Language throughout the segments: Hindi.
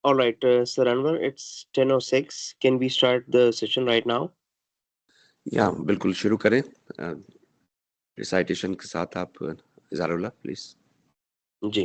All right, Sir Anwar, it's 10:06. Can we start the session right now? या बिल्कुल शुरू करें रिसाइटेशन के साथ आप इजारुल्लाह प्लीज जी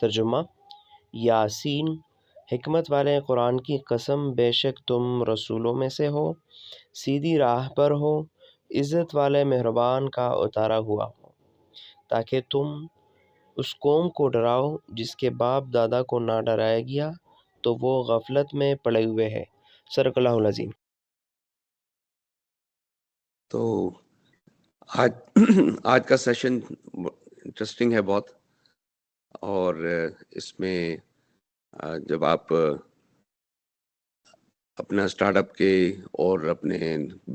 तर्जुमा यासीन हिकमत वाले कुरान की कसम बेशक तुम रसूलों में से हो सीधी राह पर हो इज़्ज़त वाले मेहरबान का उतारा हुआ हो ताकि तुम उस कौम को डराओ जिसके बाप दादा को ना डराया गया तो वो गफलत में पड़े हुए हैं सरकल्लाहुल अज़ीम। तो आज आज का सेशन इंटरेस्टिंग है बहुत और इसमें जब आप अपना स्टार्टअप के और अपने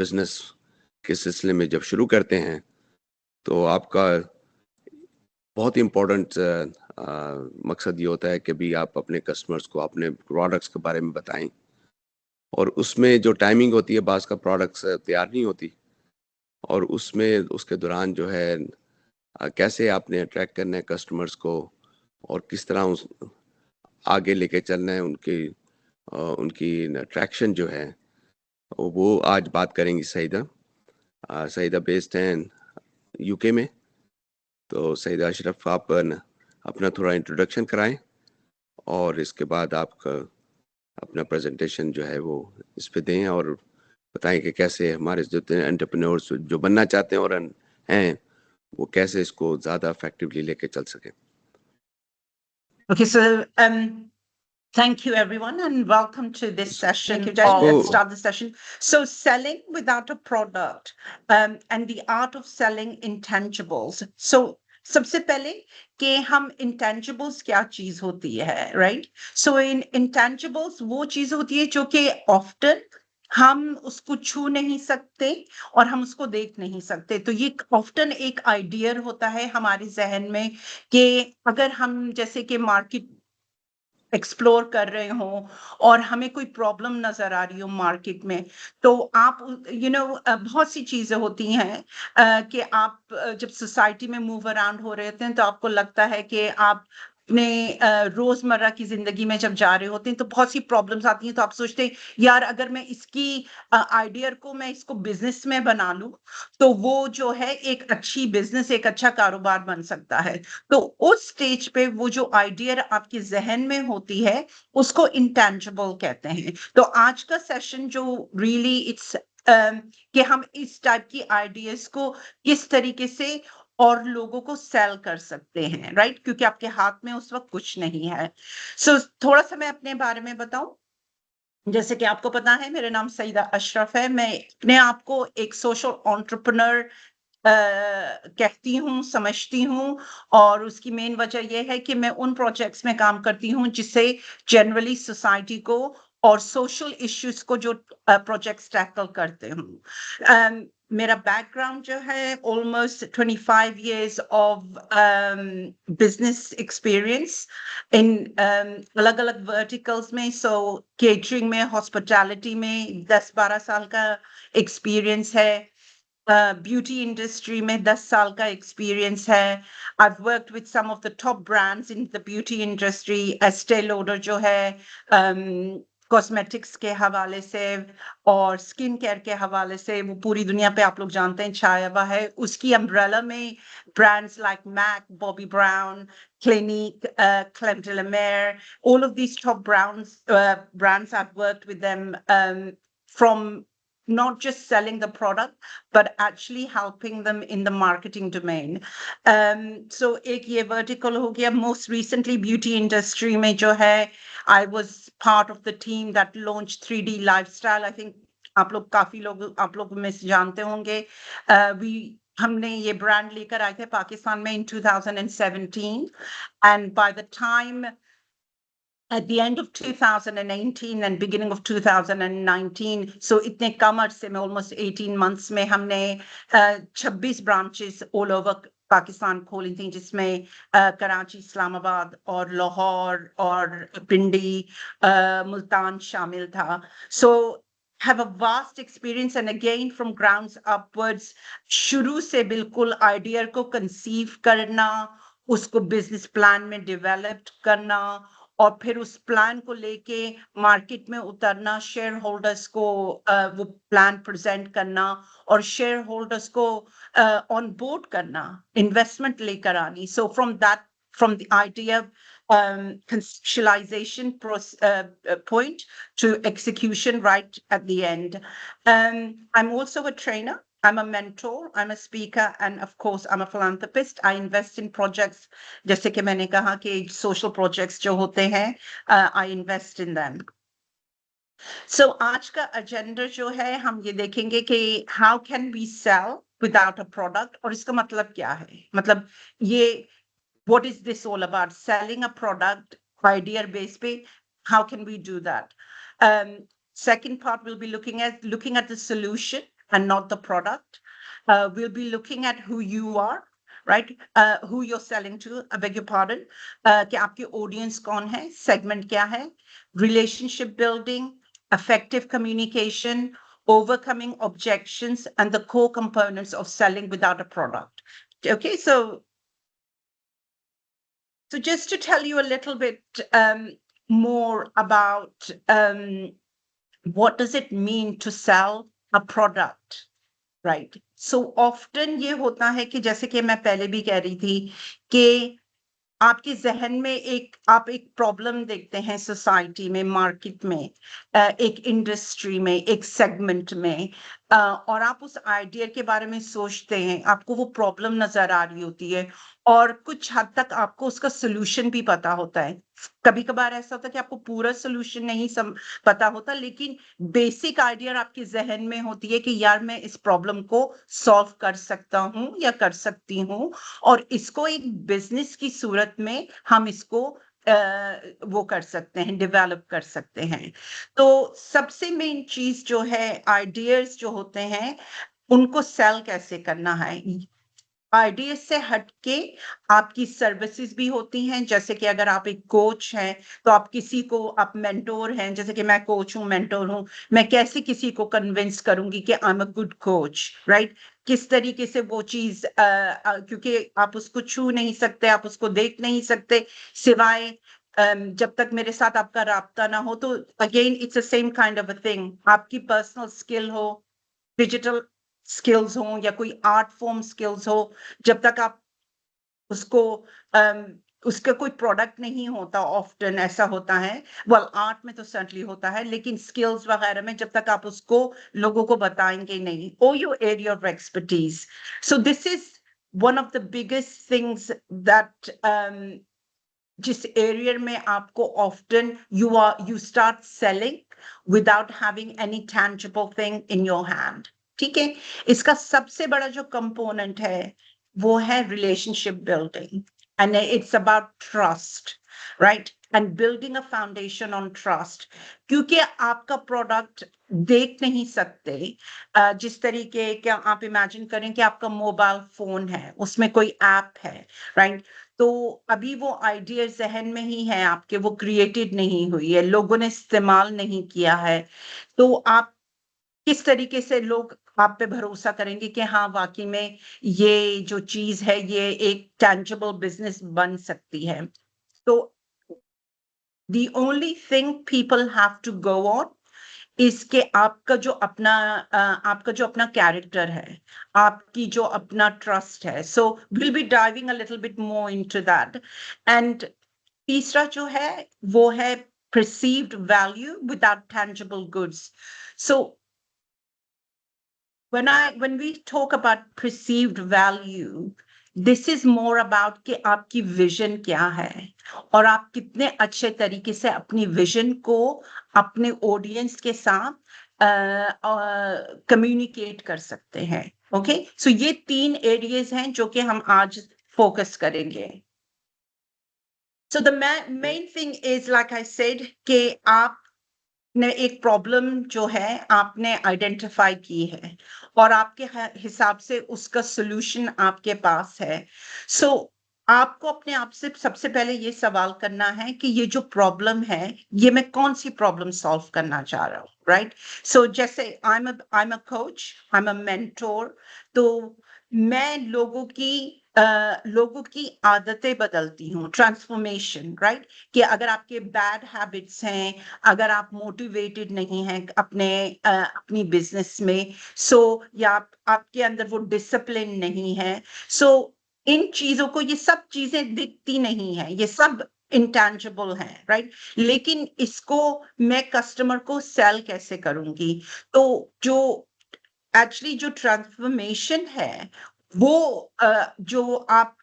बिजनेस के सिलसिले में जब शुरू करते हैं तो आपका बहुत ही इम्पोर्टेंट मकसद ये होता है कि भी आप अपने कस्टमर्स को अपने प्रोडक्ट्स के बारे में बताएं और उसमें जो टाइमिंग होती है बाज़ का प्रोडक्ट्स तैयार नहीं होती और उसमें उसके दौरान जो है कैसे आपने अट्रैक्ट करना है कस्टमर्स को और किस तरह उस आगे लेके चलना है उनकी अट्रैक्शन जो है वो आज बात करेंगी सईदा सईदा बेस्ड हैं यूके में। तो सईदा अशरफ आप अपना थोड़ा इंट्रोडक्शन कराएं और इसके बाद आपका अपना प्रेजेंटेशन जो है वो इस पे दें और बताएं कि कैसे हमारे जो एंटरप्रेन्योर्स जो बनना चाहते हैं और हैं वो कैसे इसको ज़्यादा इफेक्टिवली लेके चल सकें। Okay, so thank you everyone and welcome to this session. Let's start the session. So selling without a product and the art of selling intangibles. So सबसे पहले कि हम intangibles क्या चीज होती है, right? So in intangibles वो चीज होती है जो कि often हम उसको छू नहीं सकते और हम उसको देख नहीं सकते। तो ये ऑफ्टन एक आइडिया होता है हमारे जहन में कि अगर हम जैसे कि मार्केट एक्सप्लोर कर रहे हो और हमें कोई प्रॉब्लम नजर आ रही हो मार्केट में तो आप बहुत सी चीजें होती हैं कि आप जब सोसाइटी में मूव अराउंड हो रहे होते हैं तो आपको लगता है कि आप अपने रोजमर्रा की जिंदगी में जब जा रहे होते हैं तो बहुत सी प्रॉब्लम्स आती हैं तो आप सोचते हैं यार अगर मैं इसकी आइडिया को मैं इसको बिजनेस में बना लूं तो वो जो है एक अच्छी बिजनेस एक अच्छा कारोबार बन सकता है। तो उस स्टेज पे वो जो आइडिया आपके जहन में होती है उसको इंटेंजिबल कहते हैं। तो आज का सेशन जो रियली इट्स कि हम इस टाइप की आइडियाज को किस तरीके से और लोगों को सेल कर सकते हैं, राइट? क्योंकि आपके हाथ में उस वक्त कुछ नहीं है। सो थोड़ा सा मैं अपने बारे में बताऊं। जैसे कि आपको पता है मेरा नाम सईदा अशरफ है। मैं अपने आप को एक सोशल एंटरप्रेन्योर कहती हूँ, समझती हूँ और उसकी मेन वजह यह है कि मैं उन प्रोजेक्ट्स में काम करती हूँ जिससे जनरली सोसाइटी को और सोशल इश्यूज को जो प्रोजेक्ट्स टैकल करते हूँ। मेरा बैकग्राउंड जो है almost 25 years of business experience in अलग अलग वर्टिकल्स में। सो केटरिंग में, हॉस्पिटैलिटी में 10-12 साल का एक्सपीरियंस है। ब्यूटी इंडस्ट्री में 10 साल का एक्सपीरियंस है। I've worked with some of the top brands in the beauty industry. Estee Lauder जो है कॉस्मेटिक्स के हवाले से और स्किन केयर के हवाले से वो पूरी दुनिया पे आप लोग जानते हैं छाया हुआ है। उसकी अम्ब्रेला में brands like MAC, Bobbi Brown, Clinique, Crème de la Mer, all of these top brands I've worked with them from not just selling the product, but actually helping them in the marketing domain. So एक ये vertical हो गया. Most recently, beauty industry में जो है, I was part of the team that launched 3D Lifestyle. I think आप लोग में से जानते होंगे. हमने ये ब्रांड लेकर आए थे पाकिस्तान में in 2017, and by the time at the end of 2018 and beginning of 2019, so itne kam arse mein, almost 18 months में हमने 26 branches all over पाकिस्तान खोली थी, जिसमें कराची, इस्लामाबाद और लाहौर और पिंडी, मुल्तान शामिल था. So have a vast experience, and again from grounds upwards, शुरू से बिल्कुल आइडिया को कंसीव करना, उसको बिजनेस प्लान में डेवलप करना, और फिर उस प्लान को लेके मार्केट में उतरना, शेयर होल्डर्स को वो प्लान प्रेजेंट करना, और शेयर होल्डर्स को ऑन बोर्ड करना, इन्वेस्टमेंट लेकर आनी. सो from the idea conceptualization point to execution right at the end. I'm also a trainer. I'm a mentor, I'm a speaker, and of course, I'm a philanthropist. I invest in projects, जैसे कि मैंने कहा कि social projects जो होते हैं, I invest in them. So आज का agenda जो है, हम ये देखेंगे कि how can we sell without a product, और इसका मतलब क्या है? मतलब ये, what is this all about? Selling a product, idea based पे, how can we do that? Second part, we'll be looking at the solution and not the product. We'll be looking at who you are, right? Who you're selling to, I beg your pardon. कि आपकी audience कौन है, segment क्या है, relationship building, effective communication, overcoming objections, and the core components of selling without a product. Okay, so just to tell you a little bit more about what does it mean to sell a product, right? So often ये होता है कि जैसे कि मैं पहले भी कह रही थी कि आपके जहन में आप एक प्रॉब्लम देखते हैं सोसाइटी में, मार्केट में, एक इंडस्ट्री में, एक सेगमेंट में, और आप उस आइडिया के बारे में सोचते हैं, आपको वो प्रॉब्लम नजर आ रही होती है, और कुछ हद तक आपको उसका सोल्यूशन भी पता होता है. कभी कभार ऐसा होता है कि आपको पूरा सोल्यूशन नहीं पता होता, लेकिन बेसिक आइडिया आपके जहन में होती है कि यार मैं इस प्रॉब्लम को सॉल्व कर सकता हूं या कर सकती हूं, और इसको एक बिजनेस की सूरत में हम इसको वो कर सकते हैं, डेवलप कर सकते हैं. तो सबसे मेन चीज जो है, आइडियाज जो होते हैं, उनको सेल कैसे करना है. आइडिया से हटके आपकी सर्विसेज भी होती हैं, जैसे कि अगर आप एक कोच हैं तो आप किसी को, आप मेंटोर हैं, जैसे कि मैं कोच हूं, मेंटोर हूं, मैं कैसे किसी को कन्विंस करूंगी कि I am a good coach, right? किस तरीके से वो चीज, क्योंकि आप उसको छू नहीं सकते, आप उसको देख नहीं सकते, सिवाय जब तक मेरे साथ आपका राब्ता ना हो. तो again it's the same kind of a thing. आपकी पर्सनल स्किल हो, डिजिटल स्किल्स हो, या कोई आर्ट फॉर्म स्किल्स हो, जब तक आप उसको उसका कोई प्रोडक्ट नहीं होता, ऑफ्टन ऐसा होता है, वेल आर्ट में तो सर्टनली होता है, लेकिन स्किल्स वगैरह में जब तक आप उसको लोगों को बताएंगे नहीं, or your area of expertise. So this is one of the biggest things that जिस एरिया में आपको often you start selling without having any tangible thing in your hand. ठीक है, इसका सबसे बड़ा जो कंपोनेंट है वो है relationship building, and it's about trust, right? And building a foundation on trust. क्योंकि आपका प्रोडक्ट देख नहीं सकते, जिस तरीके का आप इमेजिन करें कि आपका मोबाइल फोन है, उसमें कोई ऐप है, राइट? तो अभी वो आइडिया जहन में ही है आपके, वो क्रिएटेड नहीं हुई है, लोगों ने इस्तेमाल नहीं किया है, तो आप किस तरीके से लोग आप पे भरोसा करेंगे कि हाँ वाकई में ये जो चीज है ये एक टैंजिबल बिजनेस बन सकती है. तो the only thing people have to go on is कि आपका जो अपना कैरेक्टर है, आपकी जो अपना ट्रस्ट है. So we'll be diving a little bit more into that. And तीसरा जो है वो है perceived value without tangible goods. So when we talk about perceived value, this is more about कि आपकी विजन क्या है और आप कितने अच्छे तरीके से अपनी विजन को अपने ऑडियंस के साथ कम्युनिकेट कर सकते हैं. ओके, सो ये 3 एरियाज हैं जो कि हम आज फोकस करेंगे. So the main thing is, like I said, कि आपने एक प्रॉब्लम जो है आपने आइडेंटिफाई की है और आपके हिसाब से उसका सॉल्यूशन आपके पास है. सो आपको अपने आप से सबसे पहले ये सवाल करना है कि ये जो प्रॉब्लम है ये मैं कौन सी प्रॉब्लम सॉल्व करना चाह रहा हूँ, राइट? सो जैसे I am a coach, I am a mentor, तो मैं लोगों की आदतें बदलती हूँ, ट्रांसफॉर्मेशन, राइट? कि अगर आपके बैड हैबिट्स हैं, अगर आप मोटिवेटेड नहीं हैं अपनी बिजनेस में, या आपके अंदर वो डिसिप्लिन नहीं है, इन चीजों को, ये सब चीजें दिखती नहीं है, ये सब इंटेंजिबल है, राइट? लेकिन इसको मैं कस्टमर को सेल कैसे करूंगी? तो एक्चुअली जो ट्रांसफॉर्मेशन है वो जो आप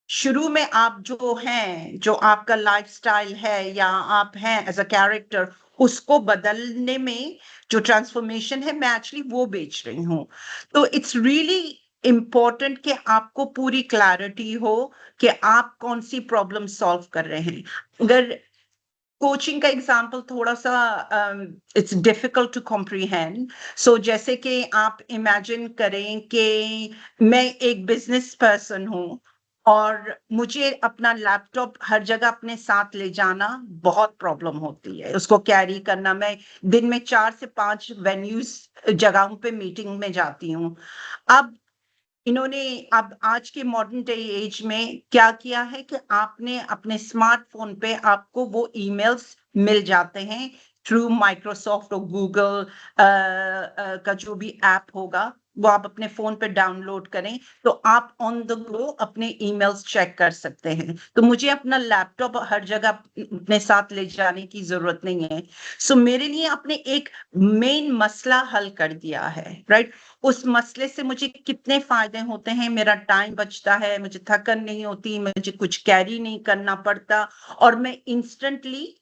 शुरू में आप जो आपका लाइफस्टाइल है या आप हैं एज अ कैरेक्टर, उसको बदलने में जो ट्रांसफॉर्मेशन है मैं एक्चुअली वो बेच रही हूँ. तो इट्स रियली इम्पोर्टेंट कि आपको पूरी क्लैरिटी हो कि आप कौन सी प्रॉब्लम सॉल्व कर रहे हैं. अगर कोचिंग का एग्जाम्पल थोड़ा सा इट्स डिफिकल्ट टू कॉम्प्रीहेंड. सो जैसे कि आप इमेजिन करें कि मैं एक बिजनेस पर्सन हूँ और मुझे अपना लैपटॉप हर जगह अपने साथ ले जाना बहुत प्रॉब्लम होती है, उसको कैरी करना. मैं दिन में 4 से 5 वेन्यूज जगहों पे मीटिंग में जाती हूँ. अब आज के मॉडर्न डे एज में क्या किया है कि आपने अपने स्मार्टफोन पे आपको वो ईमेल्स मिल जाते हैं थ्रू माइक्रोसॉफ्ट और गूगल का जो भी ऐप होगा वो आप अपने फोन पे डाउनलोड करें, तो आप ऑन द गो अपने ईमेल्स चेक कर सकते हैं. तो मुझे अपना लैपटॉप हर जगह अपने साथ ले जाने की जरूरत नहीं है. सो मेरे लिए आपने एक मेन मसला हल कर दिया है, राइट? उस मसले से मुझे कितने फायदे होते हैं, मेरा टाइम बचता है, मुझे थकन नहीं होती, मुझे कुछ कैरी नहीं करना पड़ता और मैं इंस्टेंटली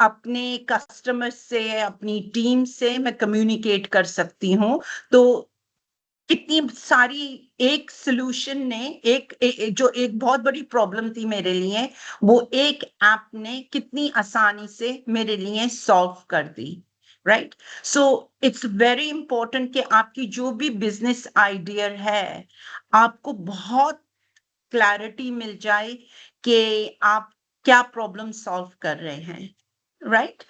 अपने कस्टमर से, अपनी टीम से मैं कम्युनिकेट कर सकती हूँ. तो कितनी सारी एक सॉल्यूशन ने जो एक बहुत बड़ी प्रॉब्लम थी मेरे लिए, वो एक ऐप ने कितनी आसानी से मेरे लिए सॉल्व कर दी, right? So it's very important कि आपकी जो भी बिजनेस आइडिया है आपको बहुत क्लैरिटी मिल जाए कि आप क्या प्रॉब्लम सॉल्व कर रहे हैं, राइट?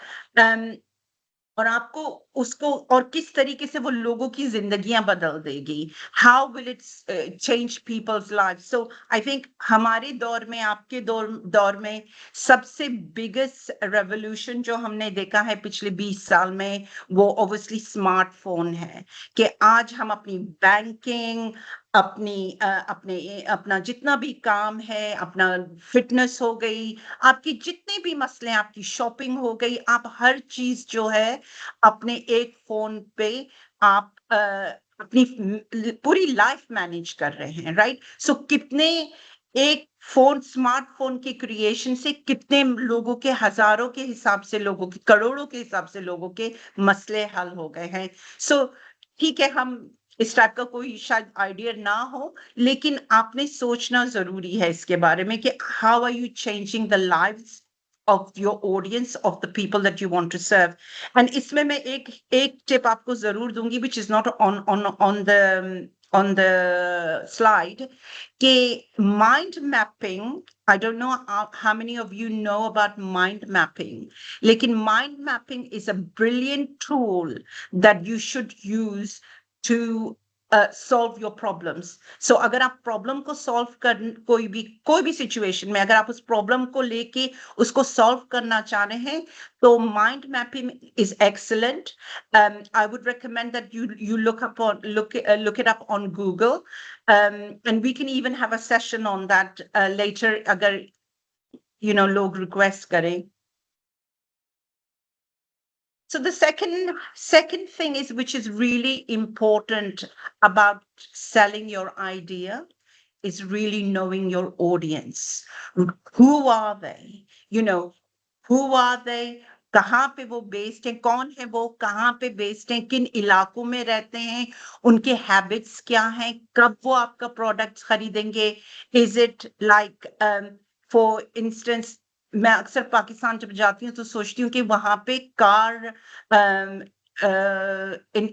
और आपको उसको और किस तरीके से वो लोगों की जिंदगियां बदल देगी, how will it change people's life. So I think हमारे दौर में, आपके दौर में सबसे बिगेस्ट रेवोल्यूशन जो हमने देखा है पिछले 20 साल में, वो ऑब्वियसली स्मार्टफोन है. कि आज हम अपनी बैंकिंग, अपना जितना भी काम है, अपना फिटनेस हो गई, आपकी जितने भी मसले, आपकी शॉपिंग हो गई, आप हर चीज जो है अपने एक फोन पे आप अपनी पूरी लाइफ मैनेज कर रहे हैं, राइट? सो कितने एक स्मार्टफोन के क्रिएशन से कितने लोगों के, हजारों के हिसाब से लोगों के, करोड़ों के हिसाब से लोगों के मसले हल हो गए हैं. सो ठीक है, हम इस टाइप का कोई शायद आइडिया ना हो, लेकिन आपने सोचना जरूरी है इसके बारे में कि how are you changing the lives of your audience, of the people that you want to serve. And इसमें मैं एक टिप आपको जरूर दूंगी, which is not on the slide, कि mind mapping, I don't know how many of you know about mind mapping, लेकिन mind mapping is a brilliant tool that you should use to solve your problems. So अगर आप प्रॉब्लम को सॉल्व कर, कोई भी सिचुएशन में अगर आप उस प्रॉब्लम को लेके उसको सॉल्व करना चाह रहे हैं, तो mind mapping is excellent. I would recommend that you look it up on Google, and we can even have a session on that later अगर लोग रिक्वेस्ट करें. So the second thing is, which is really important about selling your idea, is really knowing your audience. Who are they? You know, who are they? कहाँ पे वो बेस्ड हैं, कौन है वो, कहाँ पे बेस्ड हैं, किन इलाकों में रहते हैं, उनके हैबिट्स क्या हैं, कब वो आपका प्रोडक्ट खरीदेंगे. Is it like for instance, मैं अक्सर पाकिस्तान जब जाती हूँ तो सोचती हूँ कि वहां पे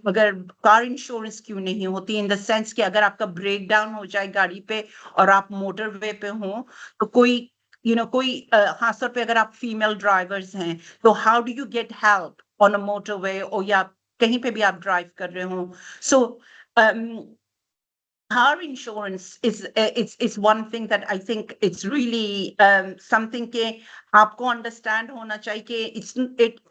अगर कार इंश्योरेंस क्यों नहीं होती, इन द सेंस कि अगर आपका ब्रेक डाउन हो जाए गाड़ी पे और आप मोटरवे पे हो, तो कोई कोई खास तौर पे अगर आप फीमेल ड्राइवर्स हैं, तो how do you get help on a motorway, और या कहीं पे भी आप ड्राइव कर रहे हो. सो car insurance is one thing that I think it's really something के आपको understand होना चाहिए कि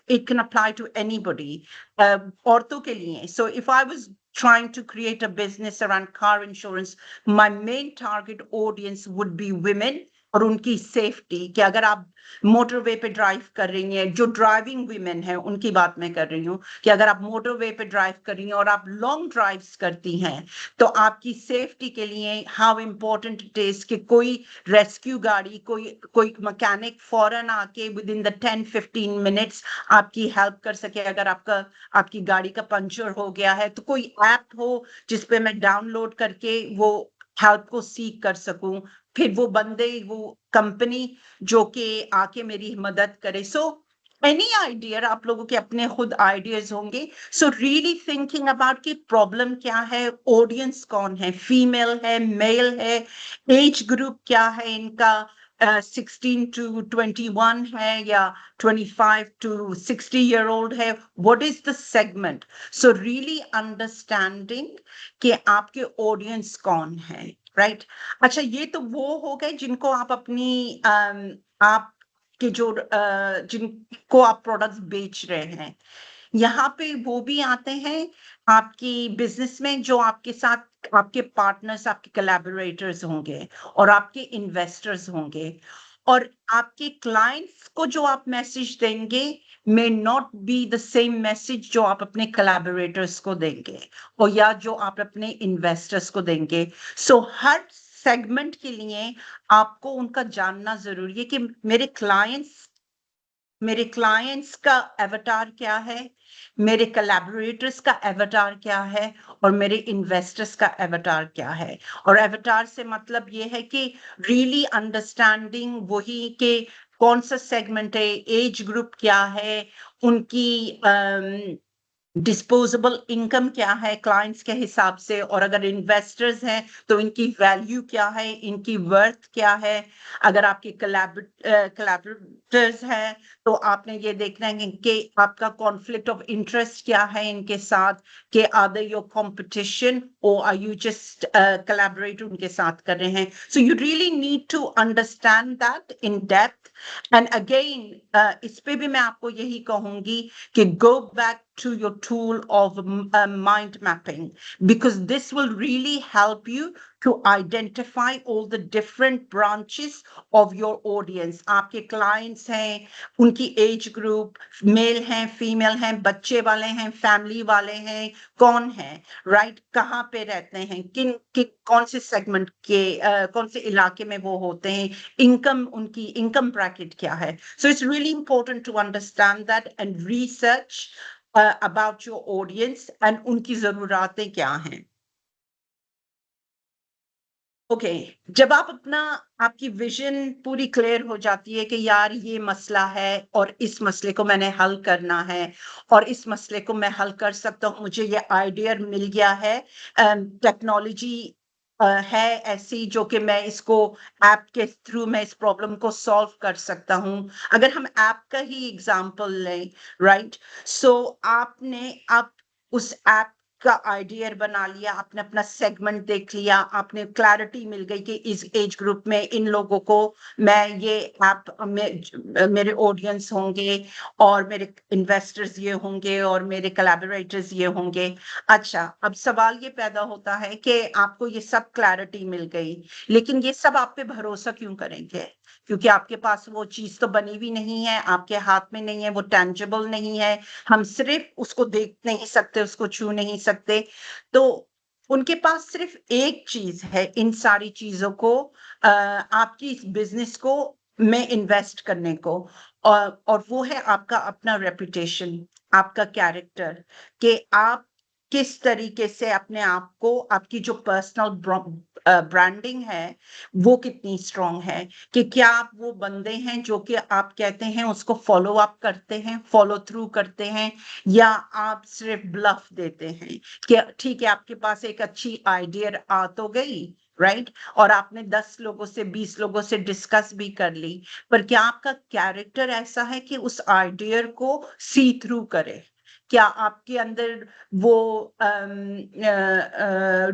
it can apply to anybody, औरतों के लिए. So if I was trying to create a business around car insurance, my main target audience would be women और उनकी सेफ्टी, कि अगर आप मोटरवे पे ड्राइव कर रही हैं, जो ड्राइविंग वीमेन है उनकी बात मैं कर रही हूँ, कि अगर आप मोटरवे पे ड्राइव कर रही हैं और आप लॉन्ग ड्राइव्स करती हैं, तो आपकी सेफ्टी के लिए हाउ इम्पोर्टेंट इट इज कि कोई रेस्क्यू गाड़ी, कोई मैकेनिक फौरन आके विद इन द 10-15 मिनट्स आपकी हेल्प कर सके. अगर आपकी गाड़ी का पंचर हो गया है, तो कोई ऐप हो जिसपे मैं डाउनलोड करके वो हेल्प को सीख कर सकूं, फिर वो बंदे, वो कंपनी जो कि आके मेरी मदद करे. सो एनी आइडिया, आप लोगों के अपने खुद आइडियाज होंगे. सो रियली थिंकिंग अबाउट कि प्रॉब्लम क्या है, ऑडियंस कौन है, फीमेल है, मेल है, एज ग्रुप क्या है इनका, 16 to 21 है या 25 to 60 year old है, what is the segment. So really understanding कि आपके ऑडियंस कौन है, राइट. अच्छा, ये तो वो हो गए जिनको आप अपनी आप के जो जिनको आप प्रोडक्ट्स बेच रहे हैं. यहाँ पे वो भी आते हैं आपकी बिजनेस में जो आपके साथ आपके पार्टनर्स, आपके कोलैबोरेटर्स होंगे और आपके इन्वेस्टर्स होंगे, और आपके क्लाइंट्स को जो आप मैसेज देंगे may not be the same message जो आप अपने कोलैबोरेटर्स को देंगे और या जो आप अपने इन्वेस्टर्स को देंगे. सो हर सेगमेंट के लिए आपको उनका जानना जरूरी है कि मेरे क्लाइंट्स का एवटार क्या है, मेरे कोलैबोरेटर्स का एवटार क्या है, और मेरे इन्वेस्टर्स का एवटार क्या है. और एवटार से मतलब ये है कि रियली अंडरस्टैंडिंग वही के कौन सा सेगमेंट है, एज ग्रुप क्या है, उनकी डिस्पोजेबल इनकम क्या है क्लाइंट्स के हिसाब से, और अगर इन्वेस्टर्स हैं तो इनकी वैल्यू क्या है, इनकी वर्थ क्या है. अगर आपके कोलैबोरेटर्स हैं तो आपने ये देखना है कि आपका कॉन्फ्लिक्ट ऑफ इंटरेस्ट क्या है इनके साथ, कि आर दे योर कंपटीशन और आर यू जस्ट कोलैबोरेट उनके साथ कर रहे हैं. So you really need to understand that in depth. And again इस पे भी मैं आपको यही कहूंगी कि go back to your tool of mind mapping, because this will really help you to identify all the different branches of your audience. आपके clients हैं, उनकी age group, male हैं, female हैं, बच्चे वाले हैं, family वाले हैं, कौन है, right? कहाँ पे रहते हैं, कौन से segment के कौन से इलाके में वो होते हैं, उनकी income bracket क्या है. So it's really important to understand that and research about your audience and उनकी ज़रूरातें क्या हैं. ओके, जब आपकी विजन पूरी क्लियर हो जाती है कि यार ये मसला है और इस मसले को मैंने हल करना है और इस मसले को मैं हल कर सकता हूँ, मुझे ये आइडिया मिल गया है, टेक्नोलॉजी है ऐसी जो कि मैं इसको ऐप के थ्रू मैं इस प्रॉब्लम को सॉल्व कर सकता हूँ. अगर हम ऐप का ही एग्जांपल लें, राइट, सो आप उस ऐप का आइडिया बना लिया, आपने अपना सेगमेंट देख लिया, आपने क्लैरिटी मिल गई कि इस एज ग्रुप में इन लोगों को मैं ये ऐप में मेरे ऑडियंस होंगे और मेरे इन्वेस्टर्स ये होंगे और मेरे कोलैबोरेटर्स ये होंगे. अच्छा, अब सवाल ये पैदा होता है कि आपको ये सब क्लैरिटी मिल गई, लेकिन ये सब आप पे भरोसा क्यों करेंगे? क्योंकि आपके पास वो चीज तो बनी हुई नहीं है, आपके हाथ में नहीं है, वो टेंजिबल नहीं है, हम सिर्फ उसको देख नहीं सकते, उसको छू नहीं सकते। तो उनके पास सिर्फ एक चीज है इन सारी चीजों को आपकी इस बिजनेस को में इन्वेस्ट करने को, और वो है आपका अपना रेपुटेशन, आपका कैरेक्टर, कि आप किस तरीके से अपने आप को, आपकी जो पर्सनल ब्रांडिंग है वो कितनी स्ट्रांग है, कि क्या आप वो बंदे हैं जो कि आप कहते हैं उसको फॉलो अप करते हैं, फॉलो थ्रू करते हैं, या आप सिर्फ ब्लफ देते हैं कि ठीक है आपके पास एक अच्छी आइडिया आ तो गई, राइट, और आपने 10 लोगों से 20 लोगों से डिस्कस भी कर ली, पर क्या आपका कैरेक्टर ऐसा है कि उस आइडिया को सी थ्रू करे? क्या आपके अंदर वो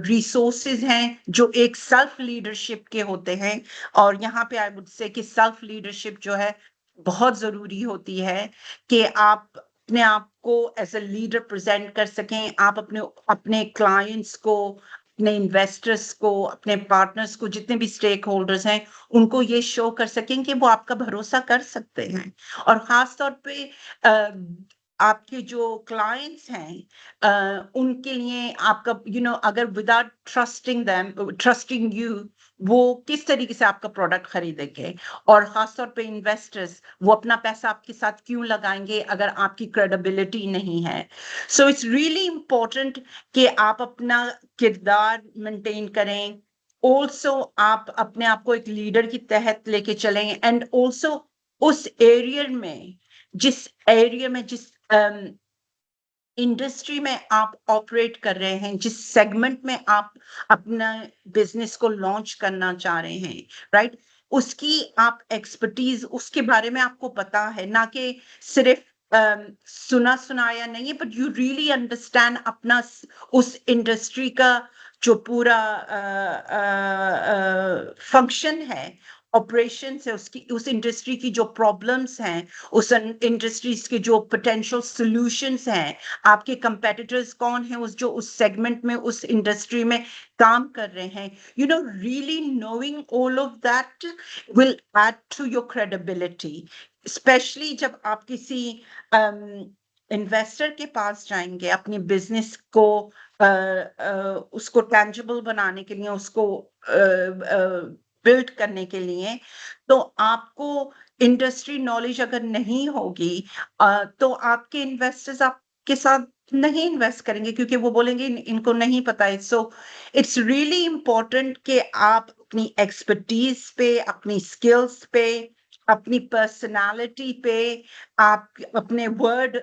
रिसोर्सेज हैं जो एक सेल्फ लीडरशिप के होते हैं? और यहाँ पे आई वुड से कि सेल्फ लीडरशिप जो है बहुत जरूरी होती है, कि आप अपने आप को एज अ लीडर प्रेजेंट कर सकें, आप अपने अपने क्लाइंट्स को, अपने इन्वेस्टर्स को, अपने पार्टनर्स को, जितने भी स्टेक होल्डर्स हैं, उनको ये शो कर सकें कि वो आपका भरोसा कर सकते हैं। और खास तौर पे आपके जो क्लाइंट्स हैं उनके लिए आपका अगर without trusting them, trusting you, वो किस तरीके से आपका प्रोडक्ट खरीदेंगे? और खासतौर पे इन्वेस्टर्स वो अपना पैसा आपके साथ क्यों लगाएंगे अगर आपकी क्रेडिबिलिटी नहीं है? सो इट्स रियली इम्पोर्टेंट कि आप अपना किरदार मेंटेन करें, ऑल्सो आप अपने आप को एक लीडर की तहत लेके चलें, एंड ऑल्सो उस एरिया में, जिस एरिया में, जिस इंडस्ट्री में आप ऑपरेट कर रहे हैं, जिस सेगमेंट में आप अपना बिजनेस को लॉन्च करना चाह रहे हैं, राइट, उसकी आप एक्सपर्टीज, उसके बारे में आपको पता है, ना कि सिर्फ सुना सुनाया नहीं है, बट यू रियली अंडरस्टैंड अपना उस इंडस्ट्री का जो पूरा फंक्शन है, ऑपरेशन है, उसकी, उस इंडस्ट्री की जो प्रॉब्लम्स हैं, उस इंडस्ट्रीज के जो पोटेंशियल सॉल्यूशंस हैं, आपके कंपेटिटर्स कौन हैं उस जो उस सेगमेंट में, उस इंडस्ट्री में काम कर रहे हैं, really knowing all of that will add to your credibility, especially जब आप किसी इन्वेस्टर के पास जाएंगे अपनी बिजनेस को उसको टेंजिबल बनाने के लिए, उसको बिल्ड करने के लिए। तो आपको इंडस्ट्री नॉलेज अगर नहीं होगी तो आपके इन्वेस्टर्स आपके साथ नहीं इन्वेस्ट करेंगे, क्योंकि वो बोलेंगे इनको नहीं पता है। सो इट्स रियली इम्पोर्टेंट कि आप अपनी एक्सपर्टीज पे, अपनी स्किल्स पे, अपनी पर्सनालिटी पे, आप अपने word,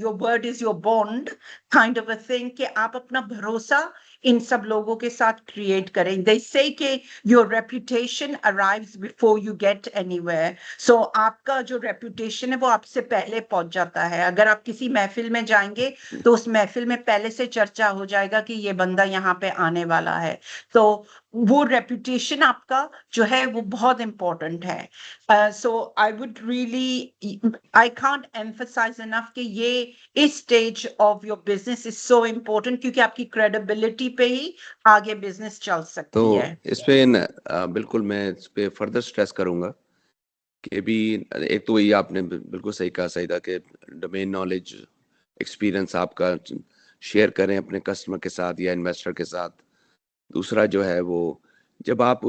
your word is your bond kind of a thing, कि आप अपना भरोसा इन सब लोगों के साथ क्रिएट करें। दे से कि your reputation arrives before you get anywhere. So आपका जो रेपुटेशन है वो आपसे पहले पहुंच जाता है। अगर आप किसी महफिल में जाएंगे तो उस महफिल में पहले से चर्चा हो जाएगा कि ये बंदा यहाँ पे आने वाला है। तो वो रेपुटेशन आपका जो है वो बहुत इंपॉर्टेंट है। So I would really, I can't emphasize enough कि ये इस stage of your business is so important, क्योंकि आपकी credibility पे ही आगे business चल तो सकती है। इस पे बिल्कुल मैं इस पे फर्दर स्ट्रेस करूंगा कि भी एक तो ये आपने बिल्कुल सही कहा, सही था कि डोमेन नॉलेज, एक्सपीरियंस आपका शेयर करें अपने कस्टमर के साथ या इन्वेस्टर के साथ। दूसरा जो है वो, जब आप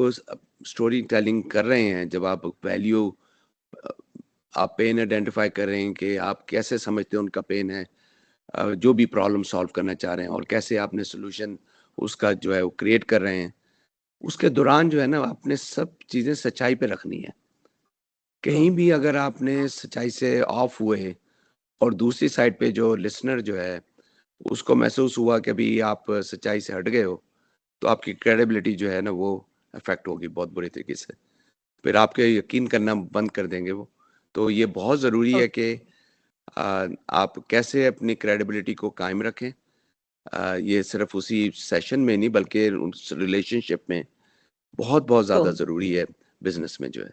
स्टोरी टेलिंग कर रहे हैं, जब आप वैल्यू, आप पेन आइडेंटिफाई कर रहे हैं कि आप कैसे समझते हैं उनका पेन है, जो भी प्रॉब्लम सॉल्व करना चाह रहे हैं, और कैसे आपने सोल्यूशन उसका जो है वो क्रिएट कर रहे हैं, उसके दौरान जो है ना आपने सब चीज़ें सच्चाई पे रखनी है। कहीं भी अगर आपने सच्चाई से ऑफ हुए और दूसरी साइड पे जो लिसनर जो है उसको महसूस हुआ कि अभी आप सच्चाई से हट गए हो, तो आपकी क्रेडिबिलिटी जो है ना वो अफेक्ट होगी बहुत बुरी तरीके से। फिर आपके यकीन करना बंद कर देंगे वो। तो ये बहुत ज़रूरी है कि आप कैसे अपनी क्रेडिबिलिटी को कायम रखें। ये सिर्फ उसी सेशन में नहीं बल्कि उस रिलेशनशिप में बहुत ज़्यादा ज़रूरी है बिजनेस में जो है।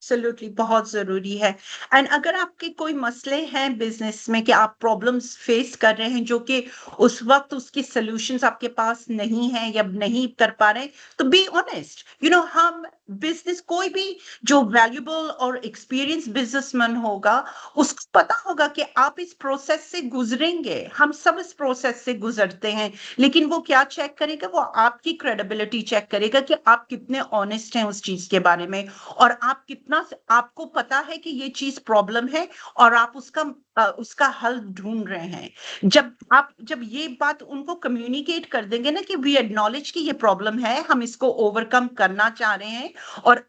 एब्सोल्युटली बहुत जरूरी है। एंड अगर आपके कोई मसले हैं बिजनेस में कि आप प्रॉब्लम्स फेस कर रहे हैं जो कि उस वक्त उसके सॉल्यूशंस आपके पास नहीं है या नहीं कर पा रहे, तो बी ऑनेस्ट। हम बिजनेस, कोई भी जो वैल्यूएबल और एक्सपीरियंस बिजनेसमैन होगा, उसको पता होगा कि आप इस प्रोसेस से गुजरेंगे, हम सब इस प्रोसेस से गुजरते हैं। लेकिन वो क्या चेक करेगा? वो आपकी क्रेडिबिलिटी चेक करेगा कि आप कितने ऑनेस्ट हैं उस चीज के बारे में, और आप कितना, आपको पता है कि ये चीज प्रॉब्लम है और आप उसका हल ढूंढ रहे हैं। जब ये बात उनको कम्युनिकेट कर देंगे ना कि वी एक्नॉलेज कि ये प्रॉब्लम है, हम इसको ओवरकम करना चाह रहे हैं, और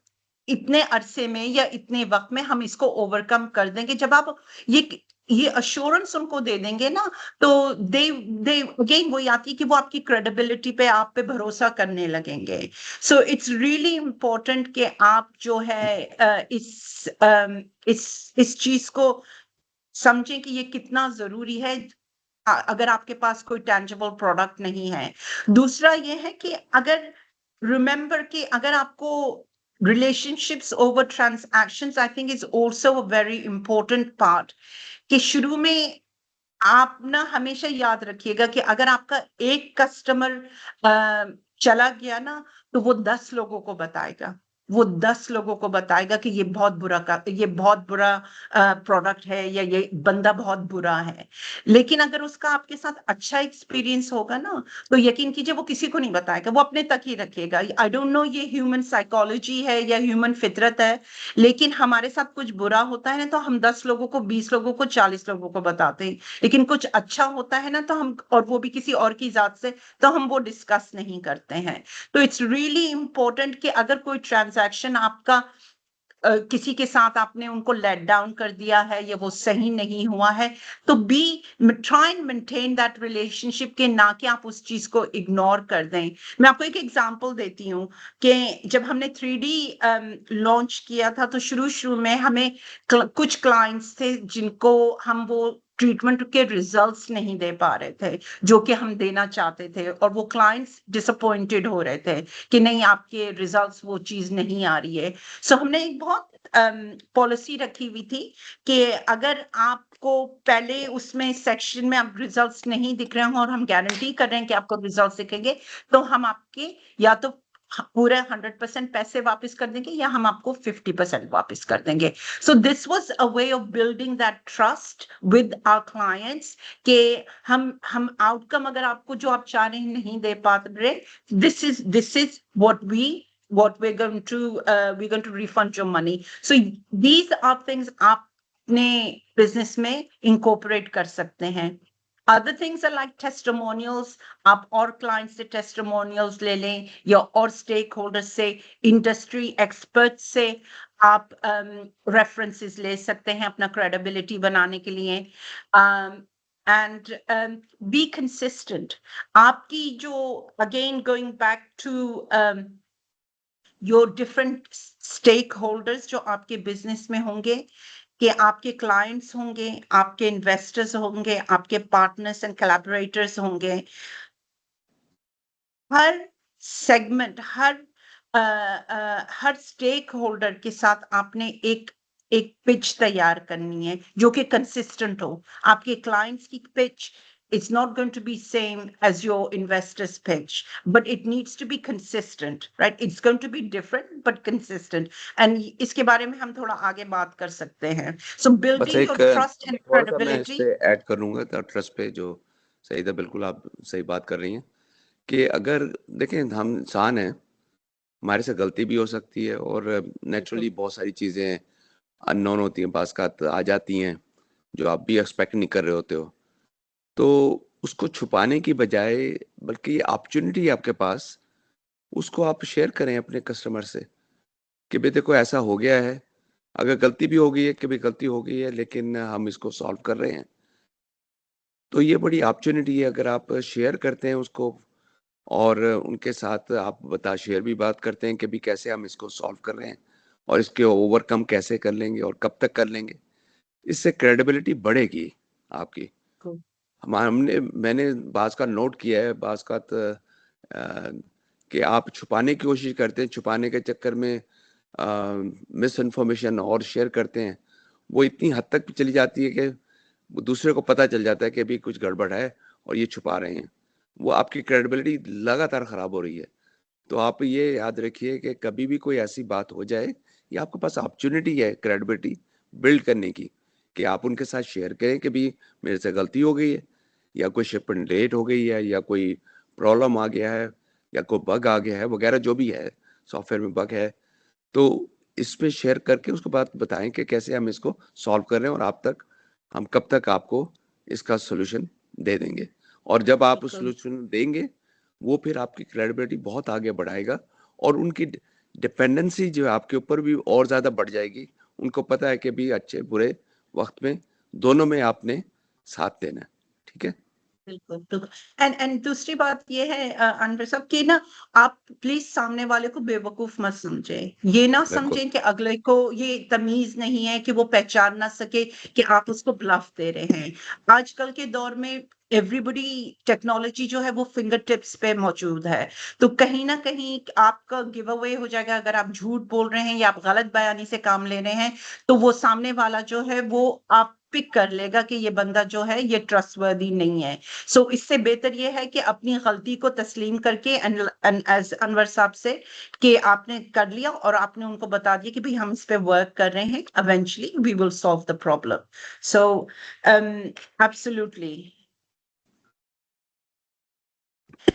इतने अरसे में या इतने वक्त में हम इसको ओवरकम कर देंगे, जब आप ये अश्योरेंस उनको दे देंगे ना, तो दे दे अगेन वही आती है कि वो आपकी क्रेडिबिलिटी पे, आप पे भरोसा करने लगेंगे। सो इट्स रियली इम्पोर्टेंट कि आप जो है इस चीज को समझें कि ये कितना जरूरी है अगर आपके पास कोई टेंजिबल प्रोडक्ट नहीं है। दूसरा ये है कि अगर रिमेंबर कि अगर आपको relationships over transactions, I think is also a very important part, कि शुरू में आप ना हमेशा याद रखिएगा कि अगर आपका एक कस्टमर चला गया ना, तो वो 10 लोगों को बताएगा, वो 10 लोगों को बताएगा कि ये बहुत बुरा प्रोडक्ट है, या ये बंदा बहुत बुरा है। लेकिन अगर उसका आपके साथ अच्छा एक्सपीरियंस होगा ना, तो यकीन कीजिए वो किसी को नहीं बताएगा, वो अपने तक ही रखेगा। आई डोंट नो ये ह्यूमन साइकोलॉजी है या ह्यूमन फितरत है, लेकिन हमारे साथ कुछ बुरा होता है ना, तो हम 10 लोगों को, 20 लोगों को, 40 लोगों को बताते हैं। लेकिन कुछ अच्छा होता है ना, तो हम, और वो भी किसी और की जात से, तो हम वो डिस्कस नहीं करते हैं। तो इट्स रियली इंपॉर्टेंट कि अगर कोई ट्रांजैक्शन आपका किसी के साथ आपने उनको लेट डाउन कर दिया है या वो सही नहीं हुआ है, तो try and maintain that relationship, के ना कि आप उस चीज को इग्नोर कर दें। मैं आपको एक एग्जांपल देती हूँ कि जब हमने 3D लॉन्च किया था, तो शुरू में हमें कुछ क्लाइंट्स थे जिनको हम वो ट्रीटमेंट के रिजल्ट्स नहीं दे पा रहे थे जो कि हम देना चाहते थे, और वो क्लाइंट्स डिसअपॉइंटेड हो रहे थे कि नहीं, आपके रिजल्ट्स वो चीज नहीं आ रही है। सो हमने एक बहुत पॉलिसी रखी हुई थी कि अगर आपको पहले उसमें सेक्शन में आप रिजल्ट्स नहीं दिख रहे हैं और हम गारंटी कर रहे हैं कि आपको रिजल्ट्स दिखेंगे, तो हम आपके या तो पूरे 100% पैसे वापस कर देंगे, या हम आपको 50% वापस कर देंगे। So this was a way of building that trust with our clients, कि हम आउटकम, अगर आपको जो आप चाह रहे हैं नहीं दे पा रहे, this is what we're going to refund your money. So these are things आप अपने बिजनेस में incorporate कर सकते हैं। Other things are like testimonials, आप और clients से testimonials ले लें, या और stakeholders से, industry experts से आप references ले सकते हैं अपना credibility बनाने के लिए। And be consistent. आपकी जो, again going back to your different stakeholders जो आपके बिजनेस में होंगे, कि आपके क्लाइंट्स होंगे, आपके इन्वेस्टर्स होंगे, आपके पार्टनर्स एंड कोलैबोरेटर्स होंगे, हर सेगमेंट, हर स्टेक होल्डर के साथ आपने एक पिच तैयार करनी है जो कि कंसिस्टेंट हो। आपके क्लाइंट्स की pitch, it's not going to be same as your investor's pitch, but it needs to be consistent, right? It's going to be different but consistent, and इसके बारे में हम थोड़ा आगे बात कर सकते हैं। So बस building एक your trust and थोड़ा सा मैं इस credibility. पे ऐड करूंगा ट्रस्ट पे, जो सही था, बिल्कुल आप सही बात कर रही हैं कि अगर देखें, हम इंसान हैं, हमारे से गलती भी हो सकती है, और नेचुरली बहुत सारी चीज़ें अननोन होती हैं, पास का आ जाती हैं जो आप भी एक्सपेक्ट नहीं कर रहे होते हो। तो उसको छुपाने की बजाय, बल्कि ये अपॉर्चुनिटी है आपके पास, उसको आप शेयर करें अपने कस्टमर से कि भाई देखो ऐसा हो गया है, अगर गलती भी हो गई है, कभी गलती हो गई है, लेकिन हम इसको सॉल्व कर रहे हैं। तो ये बड़ी अपॉर्चुनिटी है, अगर आप शेयर करते हैं उसको, और उनके साथ आप शेयर भी बात करते हैं कि भी कैसे हम इसको सॉल्व कर रहे हैं और इसके ओवरकम कैसे कर लेंगे और कब तक कर लेंगे, इससे क्रेडिबिलिटी बढ़ेगी आपकी। मैंने बाज़ का नोट किया है, बाज़ का कि आप छुपाने की कोशिश करते हैं, छुपाने के चक्कर में मिस इन्फॉर्मेशन और शेयर करते हैं, वो इतनी हद तक चली जाती है कि दूसरे को पता चल जाता है कि अभी कुछ गड़बड़ है और ये छुपा रहे हैं। वो आपकी क्रेडिबिलिटी लगातार ख़राब हो रही है। तो आप ये याद रखिए कि कभी भी कोई ऐसी बात हो जाए या आपके पास अपॉर्चुनिटी है क्रेडिबिलिटी बिल्ड करने की, कि आप उनके साथ शेयर करें कि भी मेरे से गलती हो गई है, या कोई शिपमेंट लेट हो गई है, या कोई प्रॉब्लम आ गया है, या कोई बग आ गया है वगैरह, जो भी है सॉफ्टवेयर में बग है, तो इस पे शेयर करके उसके बाद बताएं कि कैसे हम इसको सॉल्व कर रहे हैं, और हम कब तक आपको इसका सॉल्यूशन दे देंगे। और जब आप बिल्कुल सॉल्यूशन देंगे, वो फिर आपकी क्रेडिबिलिटी बहुत आगे बढ़ाएगा, और उनकी डिपेंडेंसी जो है आपके ऊपर भी और ज़्यादा बढ़ जाएगी। उनको पता है कि भी अच्छे बुरे वक्त में दोनों में आपने साथ देना है। ठीक है? बिल्कुल बिल्कुल एंड दूसरी बात ये है अनवर साहब कि ना आप प्लीज सामने वाले को बेवकूफ मत समझें, ये ना बिल्कुल। समझें कि अगले को ये तमीज नहीं है कि वो पहचान ना सके कि आप उसको ब्लफ दे रहे हैं। आजकल के दौर में एवरीबडी टेक्नोलॉजी जो है वो फिंगर टिप्स पे मौजूद है, तो कहीं ना कहीं आपका गिव अवे हो जाएगा। अगर आप झूठ बोल रहे हैं या आप गलत बयानी से काम ले रहे हैं, तो वो सामने वाला जो है वो आप पिक कर लेगा कि ये बंदा जो है ये ट्रस्टवर्दी नहीं है। सो इससे बेहतर ये है कि अपनी गलती को तस्लीम करके एज अनवर साहब से कि आपने कर लिया और आपने उनको बता दिया कि भाई हम इस पे वर्क कर रहे हैं, eventually we will solve the problem. So absolutely.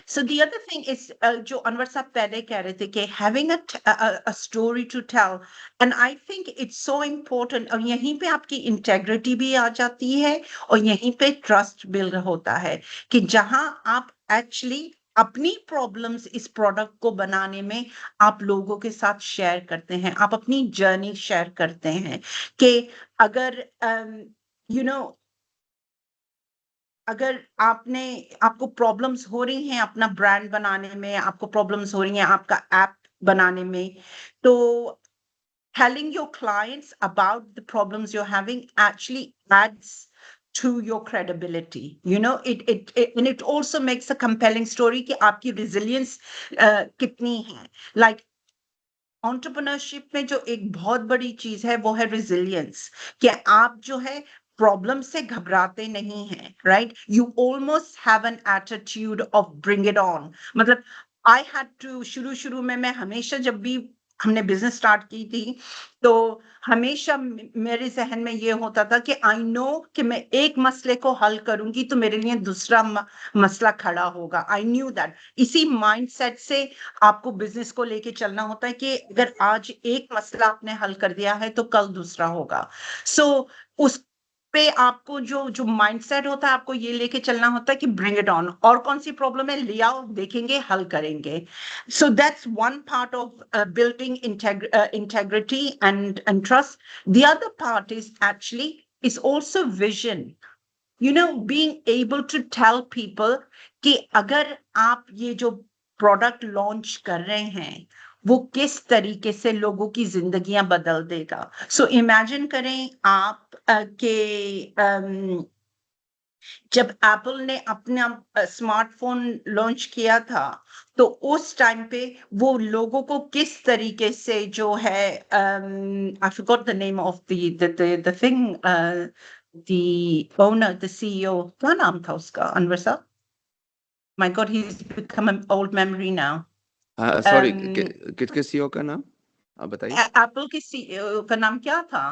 So the other thing is जो अनवर साहब पहले कह रहे थे कि having a story to tell, and I think it's so important, और यहीं पे आपकी integrity भी आ जाती है और यहीं पे trust build होता है कि जहां आप actually अपनी प्रॉब्लम्स इस प्रोडक्ट को बनाने में आप लोगों के साथ शेयर करते हैं, आप अपनी जर्नी शेयर करते हैं कि अगर यू नो अगर आपको प्रॉब्लम्स हो रही हैं अपना ब्रांड बनाने में, आपको प्रॉब्लम्स हो रही हैं आपका ऐप बनाने में, तो telling your clients about the problems you're having actually adds to your credibility. And it also makes a compelling story कि आपकी resilience कितनी है। Like एंटरप्रेन्योरशिप में जो एक बहुत बड़ी चीज है वो है रिजिलियंस, कि आप जो है प्रॉब्लम से घबराते नहीं हैं, right? You almost have an attitude of bring it on. मतलब आई हैड टू शुरू शुरू में मैं हमेशा जब भी हमने बिजनेस स्टार्ट की थी तो हमेशा मेरे जहन में ये होता था कि आई नो कि मैं एक मसले को हल करूंगी तो मेरे लिए दूसरा मसला खड़ा होगा। I knew that. इसी माइंडसेट से आपको बिजनेस को लेके चलना होता है कि अगर आज एक मसला आपने हल कर दिया है तो कल दूसरा होगा। सो उस पे आपको जो जो माइंडसेट होता है आपको ये लेके चलना होता है कि ब्रिंग इट ऑन, और कौन सी प्रॉब्लम है ले आओ, देखेंगे, हल करेंगे। So that's one part of building integrity and trust. The other part is also vision. Being able to tell people कि अगर आप ये जो प्रोडक्ट लॉन्च कर रहे हैं वो किस तरीके से लोगों की जिंदगियां बदल देगा। सो इमेजिन करें आप जब एप्पल ने अपना स्मार्टफोन लॉन्च किया था तो उस टाइम पे वो लोगों को किस तरीके से जो है I forgot the name of the thing, the owner, the CEO, क्या नाम था उसका अनवर साहब? My God, he's become an old memory now. Sorry, किसके सीईओ का नाम आप बताइए? एप्पल के CEO का नाम क्या था?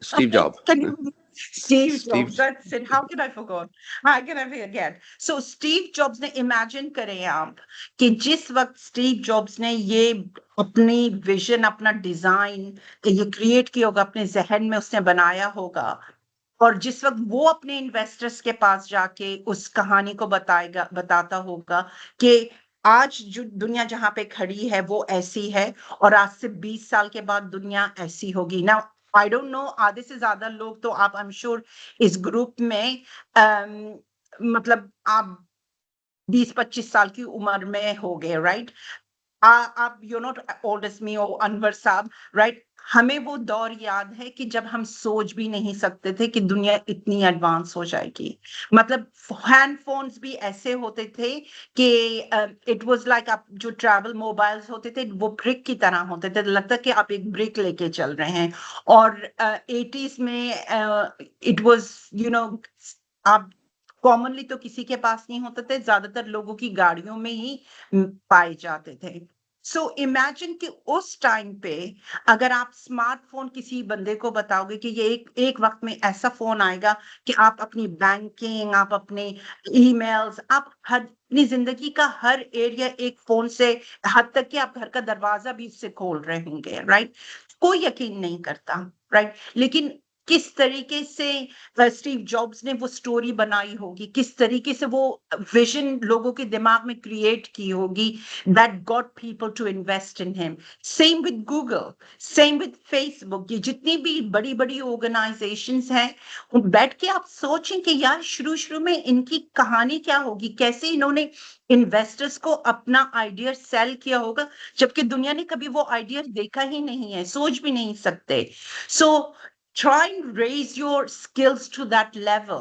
Steve job. Can you- Steve Steve. Jobs, that's it. How can I forget? How can I forget? So Steve Jobs ने imagine करें आप कि जिस वक्त Steve Jobs ने ये अपनी विजन, अपना डिजाइन ये क्रिएट किया होगा, अपने जहन में उसने बनाया होगा, और जिस वक्त वो अपने इन्वेस्टर्स के पास जाके उस कहानी को बताता होगा कि आज जो दुनिया जहां पे खड़ी है वो ऐसी है और आज से 20 साल के बाद दुनिया ऐसी होगी ना। आई डोंट नो, आधे से ज्यादा लोग तो आप आई एम श्योर इस ग्रुप में मतलब आप 20-25 साल की उम्र में हो गए, राइट? आप यू नॉट ओल्ड एज मी और अनवर साहब, राइट? हमें वो दौर याद है कि जब हम सोच भी नहीं सकते थे कि दुनिया इतनी एडवांस हो जाएगी। मतलब हैंड फोन्स भी ऐसे होते थे कि इट वाज लाइक आप जो ट्रैवल मोबाइल्स होते थे वो ब्रिक की तरह होते थे, लगता कि आप एक ब्रिक लेके चल रहे हैं। और 80s में इट वाज आप कॉमनली तो किसी के पास नहीं होते थे, ज्यादातर लोगों की गाड़ियों में ही पाए जाते थे। सो इमेजिन कि उस टाइम पे अगर आप स्मार्टफोन किसी बंदे को बताओगे कि ये एक वक्त में ऐसा फोन आएगा कि आप अपनी बैंकिंग, आप अपने ईमेल्स, आप अपनी जिंदगी का हर एरिया एक फोन से, हद तक कि आप घर का दरवाजा भी इससे खोल रहे होंगे, राइट? कोई यकीन नहीं करता, राइट? लेकिन किस तरीके से स्टीव जॉब्स ने वो स्टोरी बनाई होगी, किस तरीके से वो विजन लोगों के दिमाग में क्रिएट की होगी, that got people to invest in him. Same with Google, same with Facebook. ये जितनी भी बड़ी बड़ी ऑर्गेनाइजेशंस हैं, उन बैठ के आप सोचें कि यार शुरू में इनकी कहानी क्या होगी, कैसे इन्होंने इन्वेस्टर्स को अपना आइडिया सेल किया होगा, जबकि दुनिया ने कभी वो आइडिया देखा ही नहीं है, सोच भी नहीं सकते। सो try and raise your skills to that level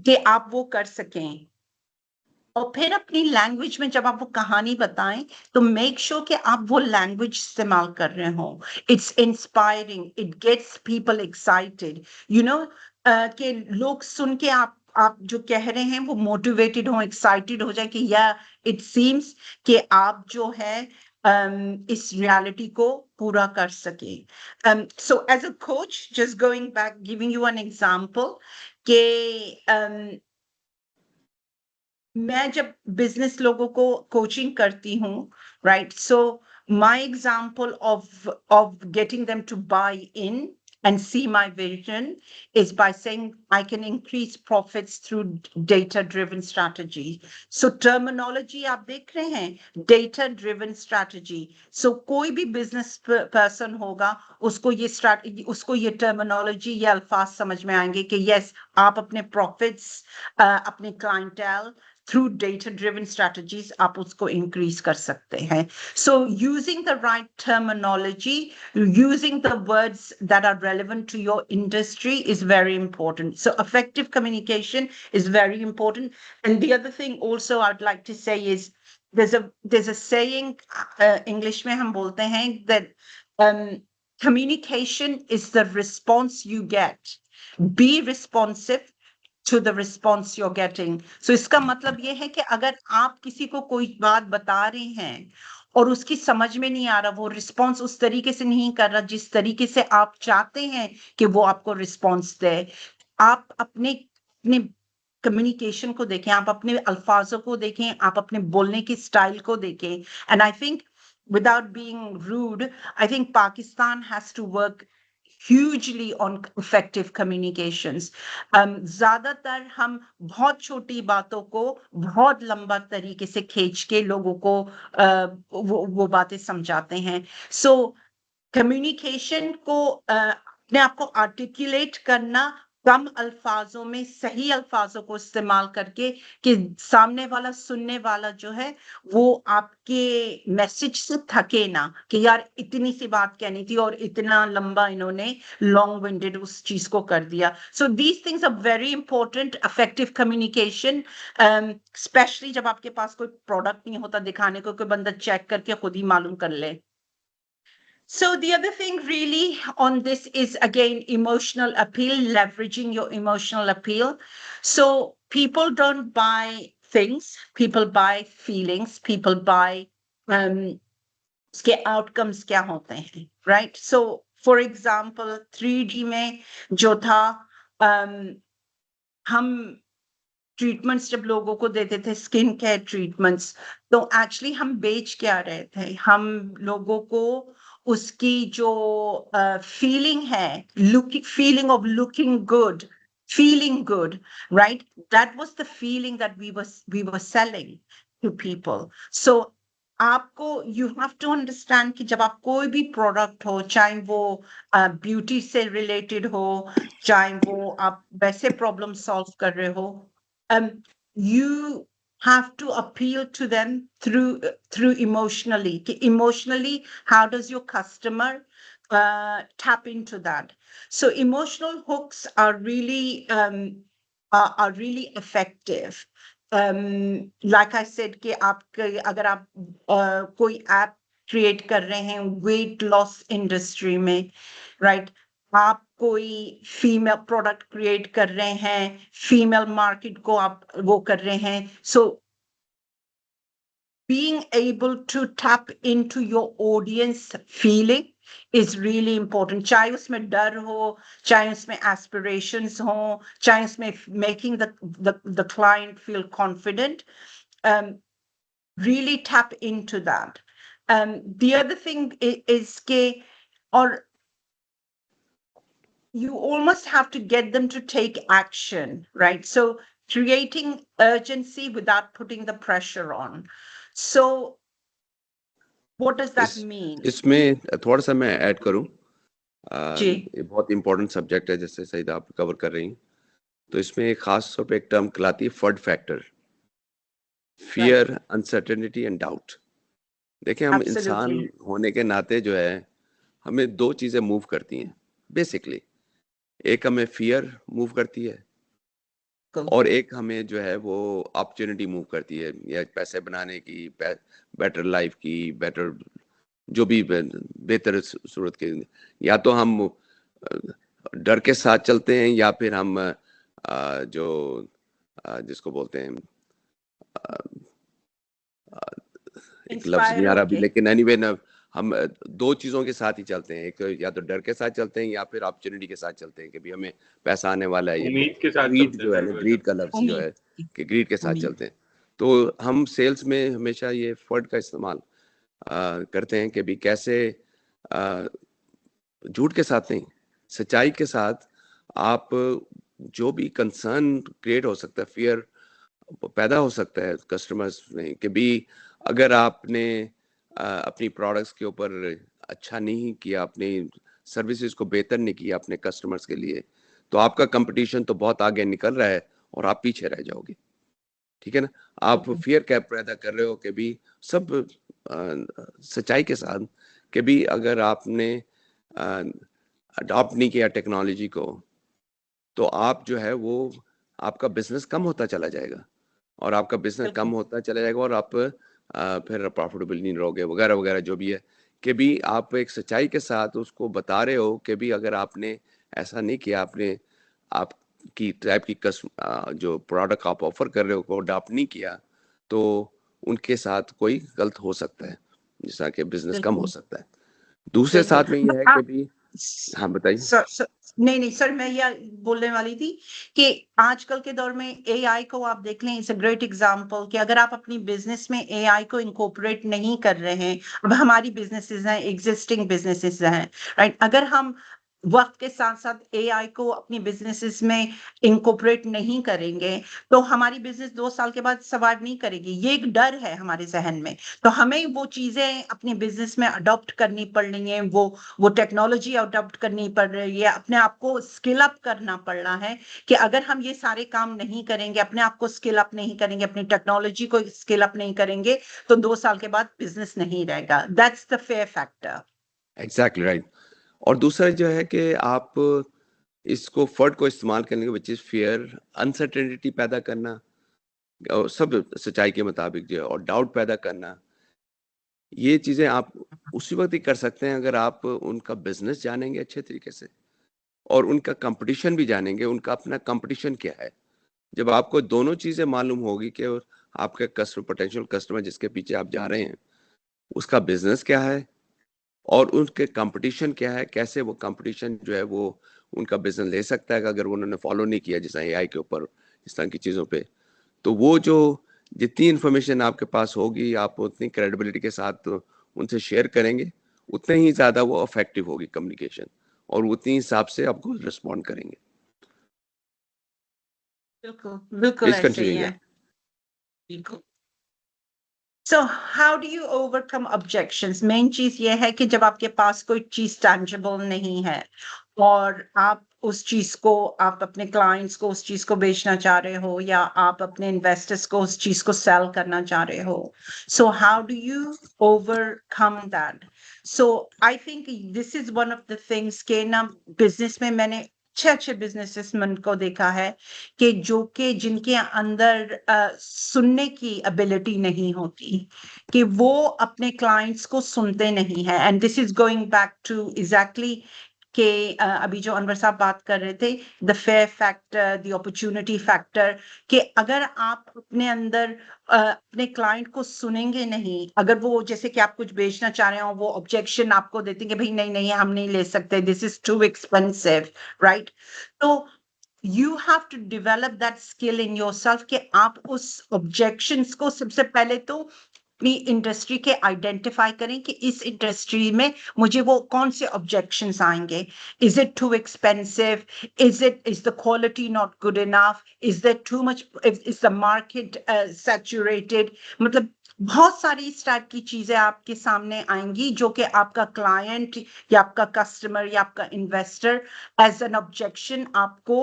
कि आप वो कर सकें। और फिर अपनी लैंग्वेज में जब आप वो कहानी बताएं तो मेक श्योर कि आप वो लैंग्वेज इस्तेमाल कर रहे हो। It's inspiring, it gets people excited, you know, कि लोग सुन के आप जो कह रहे हैं वो मोटिवेटेड हो, एक्साइटेड हो जाए कि या इट सीम्स कि आप जो है इस रियलिटी को पूरा कर सके। So as a coach, just going back, giving you an example कि मैं जब बिजनेस लोगों को कोचिंग करती हूँ, right, so my example of getting them to buy in and see my vision is by saying I can increase profits through data driven strategy. So terminology आप देख रहे हैं, data driven strategy. So कोई भी business person होगा, उसको ये terminology, ये अल्फाज समझ में आएंगे कि yes, आप अपने profits, अपने clientele through data driven strategies आप उसको increase कर सकते हैं। So using the right terminology, using the words that are relevant to your industry is very important. So effective communication is very important. And the other thing also I'd like to say is there's a saying, English में हम बोलते हैं that communication is the response you get. Be responsive to the response you're getting. So इसका मतलब ये है कि अगर आप किसी को कोई बात बता रहे हैं और उसकी समझ में नहीं आ रहा, वो रिस्पॉन्स उस तरीके से नहीं कर रहा जिस तरीके से आप चाहते हैं कि वो आपको रिस्पॉन्स दे, आप अपने कम्युनिकेशन को देखें, आप अपने अल्फाजों को देखें, आप अपने बोलने की स्टाइल को देखें। And I think without being rude, I think Pakistan has to work hugely on effective communications. ज्यादातर हम बहुत छोटी बातों को बहुत लंबा तरीके से खींच के लोगों को वो बातें समझाते हैं। So communication को अपने आप को आर्टिकुलेट करना, कम अल्फाजों में सही अल्फाजों को इस्तेमाल करके कि सामने वाला, सुनने वाला जो है वो आपके मैसेज से थके ना कि यार इतनी सी बात कहनी थी और इतना लंबा इन्होंने लॉन्ग विंडेड उस चीज को कर दिया। So these things are very important, effective communication, especially जब आपके पास कोई प्रोडक्ट नहीं होता दिखाने को, कोई बंदा चेक करके खुद ही मालूम कर ले। So the other thing really on this is again emotional appeal, leveraging your emotional appeal. So people don't buy things, people buy feelings, people buy उसके outcomes क्या होते हैं, right? So for example 3D में जो था, हम ट्रीटमेंट्स जब लोगों को देते थे, स्किन केयर ट्रीटमेंट्स, तो एक्चुअली हम बेच क्या रहे थे, हम लोगों को उसकी जो फीलिंग है, feeling of looking good, feeling good, right? That was the feeling that we were selling to people. So आपको you have to understand कि जब आप कोई भी प्रोडक्ट हो, चाहे वो ब्यूटी से रिलेटेड हो, चाहे वो आप वैसे प्रॉब्लम सॉल्व कर रहे हो, you have to appeal to them through emotionally. Emotionally, how does your customer tap into that? So emotional hooks are really effective. Like I said कि अगर आप कोई ऐप क्रिएट कर रहे हैं वेट लॉस इंडस्ट्री में, राइट, आप कोई फीमेल प्रोडक्ट क्रिएट कर रहे हैं, फीमेल मार्केट को आप वो कर रहे हैं, so being able to tap into your audience feeling is really important. चाहे उसमें डर हो, चाहे उसमें aspirations हो, चाहे उसमें making the client feel confident, really tap into that. The other thing is ke, or you almost have to get them to take action, right? So creating urgency without putting the pressure on. So what does that mean? इसमें थोड़ा सा मैं ऐड करूं, जी, ये बहुत इंपॉर्टेंट सब्जेक्ट है, जैसे सईदा आप कवर कर रही हैं। तो इसमें एक खास तौर पे एक टर्म कहलाती है FUD factor, fear, uncertainty and doubt. देखिए, हम इंसान absolutely. होने के नाते जो है, हमें दो चीजें मूव करती हैं बेसिकली। एक हमें फियर मूव करती है Cool. और एक हमें जो है वो अपॉर्चुनिटी मूव करती है, या पैसे बनाने की, बेटर लाइफ की, बेटर जो भी बेहतर सूरत के। या तो हम डर के साथ चलते हैं, या फिर हम जो जिसको बोलते हैं, एक लफ्ज नहीं आ रहा अभी, लेकिन एनीवे ना, हम दो चीजों के साथ ही चलते हैं। एक या तो डर के साथ चलते हैं, या फिर अपॉर्चुनिटी के साथ चलते हैं कि भी हमें पैसा आने वाला है। उम्मीद के साथ ग्रीड चलते जो है हैं ना, फिर ग्रीड का लफ्ज जो है कि ग्रीड के साथ उम्मीद। चलते हैं। तो हम सेल्स में हमेशा ये फर्ड का इस्तेमाल करते हैं कि भी कैसे झूठ के साथ नहीं, सच्चाई के साथ आप जो भी कंसर्न क्रिएट हो सकता है, फियर पैदा हो सकता है कस्टमर्स में कि भी अगर आपने अपनी प्रोडक्ट्स के ऊपर अच्छा नहीं किया, अपनी सर्विसेज को बेहतर नहीं किया अपने कस्टमर्स के लिए, तो आपका कंपटीशन तो बहुत आगे निकल रहा है और आप पीछे रह जाओगे। ठीक है ना? आप फियर कैप पैदा कर रहे हो कि भी सब सच्चाई के साथ कि भी अगर आपने अडॉप्ट नहीं किया टेक्नोलॉजी को, तो आप जो है वो आपका बिजनेस कम होता चला जाएगा, और आपका बिजनेस कम होता चला जाएगा, और आप फिर प्रॉफिटेबल नहीं रहोगे, वगैरह वगैरह जो भी है। कि भी आप एक सच्चाई के साथ उसको बता रहे हो कि भी अगर आपने ऐसा नहीं किया, आपने आपकी टाइप की जो प्रोडक्ट आप ऑफर कर रहे हो को अडॉप्ट नहीं किया, तो उनके साथ कोई गलत हो सकता है, जिसका कि बिजनेस कम हो सकता है। दूसरे साथ में यह है कि भी, हाँ बताइए। नहीं सर, मैं यह बोलने वाली थी कि आजकल के दौर में एआई को आप देख लें, इट्स अ ग्रेट एग्जांपल कि अगर आप अपनी बिजनेस में एआई को इनकॉर्पोरेट नहीं कर रहे हैं, अब हमारी बिजनेसेस हैं, एग्जिस्टिंग बिजनेसेस हैं, राइट, अगर हम वक्त के साथ साथ एआई को अपनी बिजनेसेस में इनकॉर्पोरेट नहीं करेंगे, तो हमारी बिजनेस 2 साल के बाद सर्वाइव नहीं करेगी। ये एक डर है हमारे जहन में, तो हमें वो चीजें अपनी बिजनेस में अडॉप्ट करनी पड़ रही हैं, वो टेक्नोलॉजी अडॉप्ट करनी पड़ रही है, अपने आप को स्किल अप करना पड़ रहा है कि अगर हम ये सारे काम नहीं करेंगे, अपने आप को स्किल अप नहीं करेंगे, अपनी टेक्नोलॉजी को स्किल अप नहीं करेंगे, तो 2 साल के बाद बिजनेस नहीं रहेगा। That's the fair factor. Exactly right. और दूसरा जो है कि आप इसको फर्ड को इस्तेमाल करने के, विच इज फियर, अनसर्टेनिटी पैदा करना, और सब सच्चाई के मुताबिक जो है, और डाउट पैदा करना, ये चीजें आप उसी वक्त ही कर सकते हैं अगर आप उनका बिजनेस जानेंगे अच्छे तरीके से, और उनका कंपटीशन भी जानेंगे, उनका अपना कंपटीशन क्या है। जब आपको दोनों चीजें मालूम होगी कि आपके कस्टमर, पोटेंशियल कस्टमर जिसके पीछे आप जा रहे हैं, उसका बिजनेस क्या है और उनके कंपटीशन क्या है, कैसे वो कंपटीशन जो है वो उनका बिजनेस ले सकता है अगर उन्होंने फॉलो नहीं किया जैसा एआई के ऊपर, इस तरह की चीज़ों पे, तो वो जो जितनी इन्फॉर्मेशन आपके पास होगी, आप उतनी क्रेडिबिलिटी के साथ उनसे शेयर करेंगे, उतने ही ज़्यादा वो इफेक्टिव होगी कम्युनिकेशन, और उतनी हिसाब से आपको रिस्पॉन्ड करेंगे। बिल्कुल ऐसे ही है। बिल्कुल। So how do you overcome objections? Main चीज ये है कि जब आपके पास कोई चीज tangible नहीं है और आप उस चीज को, आप अपने क्लाइंट्स को उस चीज को बेचना चाह रहे हो, या आप अपने इन्वेस्टर्स को उस चीज को सेल करना चाह रहे हो, so how do you overcome that? So I think this is one of the things कि ना बिजनेस में मैंने अच्छे बिजनेसमैन को देखा है कि जिनके अंदर सुनने की एबिलिटी नहीं होती, कि वो अपने क्लाइंट्स को सुनते नहीं है, and this is going back to exactly कि अभी जो अनवर साहब बात कर रहे थे, the fair factor, the opportunity factor, कि अगर आप अपने अंदर अपने क्लाइंट को सुनेंगे नहीं, अगर वो जैसे कि आप कुछ बेचना चाह रहे हो, वो ऑब्जेक्शन आपको देते हैं कि भाई नहीं नहीं हम नहीं ले सकते, this is too expensive, right? तो you have to develop that skill in yourself कि आप उस objections को सबसे पहले तो अपनी इंडस्ट्री के आइडेंटिफाई करें कि इस इंडस्ट्री में मुझे वो कौन से ऑब्जेक्शंस आएंगे. Is it too expensive? Is the quality not good enough? Is there too much? Is the market saturated? मतलब बहुत सारी इस टाइप की चीजें आपके सामने आएंगी जो कि आपका क्लाइंट या आपका कस्टमर या आपका इन्वेस्टर एज एन ऑब्जेक्शन आपको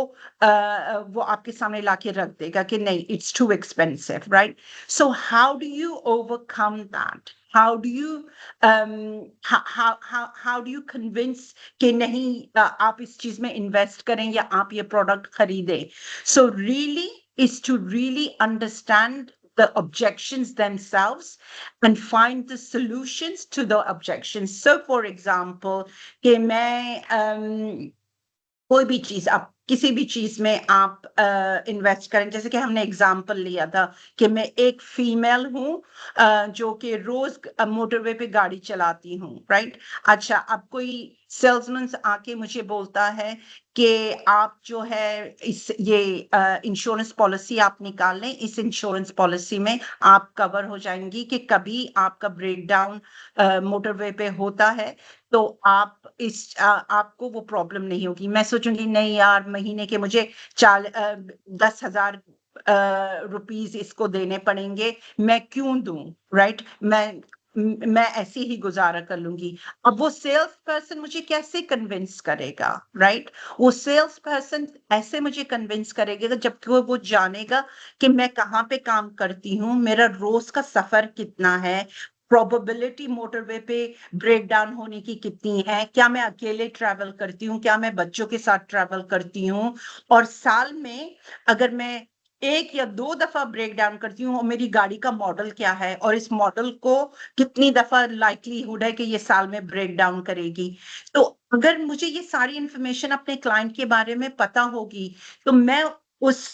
वो आपके सामने लाके रख देगा कि नहीं, it's too expensive, right? So how do you overcome that? How do you how do you convince कि नहीं आप इस चीज में इन्वेस्ट करें या आप ये प्रोडक्ट खरीदें? So really is to really understand the objections themselves and find the solutions to the objections. So for example, कि मैं कोई भी चीज, आप किसी भी चीज में आप इन्वेस्ट करें, जैसे कि हमने एग्जांपल लिया था कि मैं एक फीमेल हूँ जो कि रोज मोटरवे पे गाड़ी चलाती हूँ, राइट? अच्छा, अब कोई सेल्समैन आके मुझे बोलता है कि आप जो है इस ये इंश्योरेंस पॉलिसी आप निकाल लें, इस इंश्योरेंस पॉलिसी में आप कवर हो जाएंगी कि कभी आपका ब्रेकडाउन मोटरवे पे होता है तो आप आपको वो प्रॉब्लम नहीं होगी. मैं सोचूंगी नहीं यार, महीने के मुझे 10,000 रुपीस इसको देने पड़ेंगे, मैं क्यों दूं, राइट? मैं ऐसे ही गुजारा कर लूंगी. अब वो सेल्स पर्सन मुझे कैसे कन्विंस करेगा, राइट? वो सेल्स पर्सन ऐसे मुझे कन्विंस करेगा जबकि वो जानेगा कि मैं कहाँ पे काम करती हूँ, मेरा रोज का सफर कितना है, प्रोबेबिलिटी मोटरवे पे ब्रेक डाउन होने की कितनी है, क्या मैं अकेले ट्रैवल करती हूँ, क्या मैं बच्चों के साथ ट्रैवल करती हूँ, और साल में अगर मैं 1 या 2 दफा ब्रेक डाउन करती हूँ और मेरी गाड़ी का मॉडल क्या है और इस मॉडल को कितनी दफा लाइक्लीहुड है कि ये साल में ब्रेक डाउन करेगी. तो अगर मुझे ये सारी इंफॉर्मेशन अपने क्लाइंट के बारे में पता होगी तो मैं उस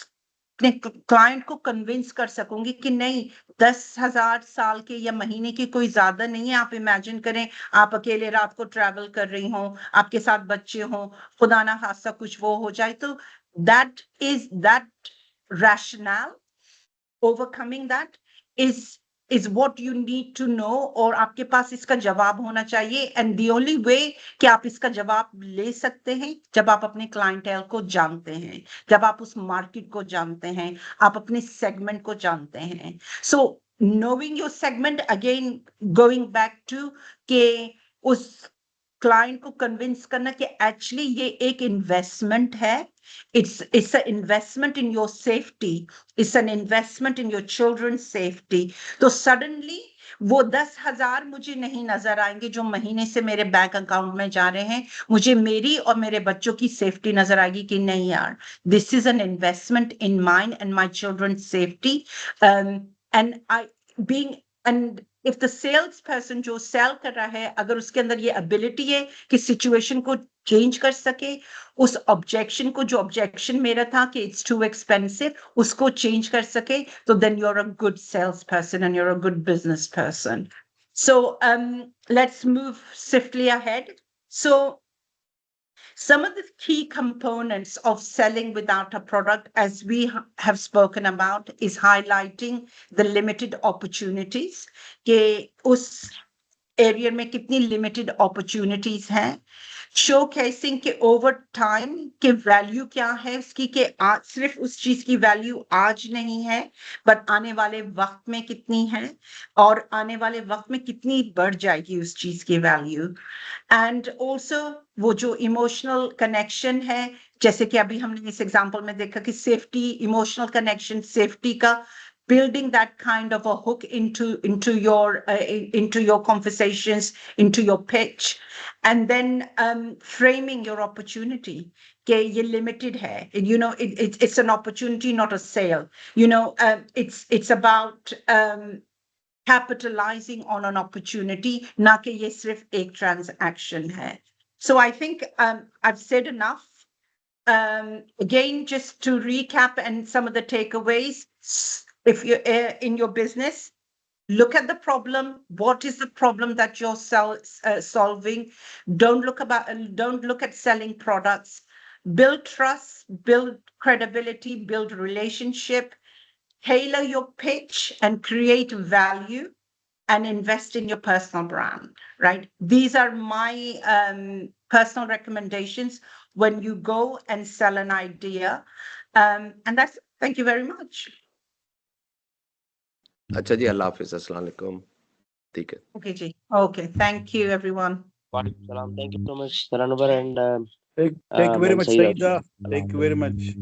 अपने क्लाइंट को कन्विंस कर सकूंगी कि नहीं, 10,000 साल के या महीने की कोई ज्यादा नहीं है. आप इमेजिन करें आप अकेले रात को ट्रैवल कर रही हो, आपके साथ बच्चे हो, खुदा ना खास्ता कुछ वो हो जाए, तो that rationale, overcoming that is what you need to know, और आपके पास इसका जवाब होना चाहिए. एंड the only way कि आप इसका जवाब ले सकते हैं जब आप अपने क्लाइंटेल को जानते हैं, जब आप उस मार्केट को जानते हैं, आप अपने सेगमेंट को जानते हैं. सो knowing your segment, again going back to के उस क्लाइंट को कन्विंस करना कि एक्चुअली ये एक इन्वेस्टमेंट है. It's an investment in your safety. It's an investment in your children's safety. तो suddenly वो 10,000 मुझे नहीं नजर आएंगे जो महीने से मेरे बैंक अकाउंट में जा रहे हैं, मुझे मेरी और मेरे बच्चों की सेफ्टी नजर आएगी कि नहीं यार, this is an investment in mine and my children's safety. And I being and if the sales person जो सेल कर रहा है, अगर उसके अंदर ये एबिलिटी है कि सिचुएशन को चेंज कर सके, उस ऑब्जेक्शन को, जो ऑब्जेक्शन मेरा था कि इट्स टू एक्सपेंसिव, उसको चेंज कर सके, तो then you are a good sales person and you are a good business person. So let's move swiftly ahead. So some of the key components of selling without a product, as we have spoken about, is highlighting the limited opportunities. कि उस area में कितनी limited opportunities हैं, showcasing के over time के value क्या है इसकी, कि आज सिर्फ उस चीज की value आज नहीं है but आने वाले वक्त में कितनी है और आने वाले वक्त में कितनी बढ़ जाएगी उस चीज की value. एंड ऑल्सो वो जो इमोशनल कनेक्शन है, जैसे कि अभी हमने इस एग्जांपल में देखा कि सेफ्टी, इमोशनल कनेक्शन, सेफ्टी का building that kind of a hook into your conversations, into your pitch, and then framing your opportunity कि ये limited है, you know, it's an opportunity, not a sale, you know. It's about capitalizing on an opportunity, ना कि ये सिर्फ एक transaction है. So I think I've said enough. Again, just to recap and some of the takeaways, if you're in your business, look at the problem. What is the problem that you're solving? Don't look at selling products. Build trust, build credibility, build relationship, tailor your pitch and create value, and invest in your personal brand, right? These are my personal recommendations when you go and sell an idea. And that's, thank you very much. अच्छा जी, अल्लाह हाफिज, अस्सलाम वालेकुम। ठीक है। Okay, Ji. Okay, thank you, everyone. Walaikum salam. Thank you so much, Saranwar and Thank you very Ma'am much, Saeeda. Saida. Thank you very much.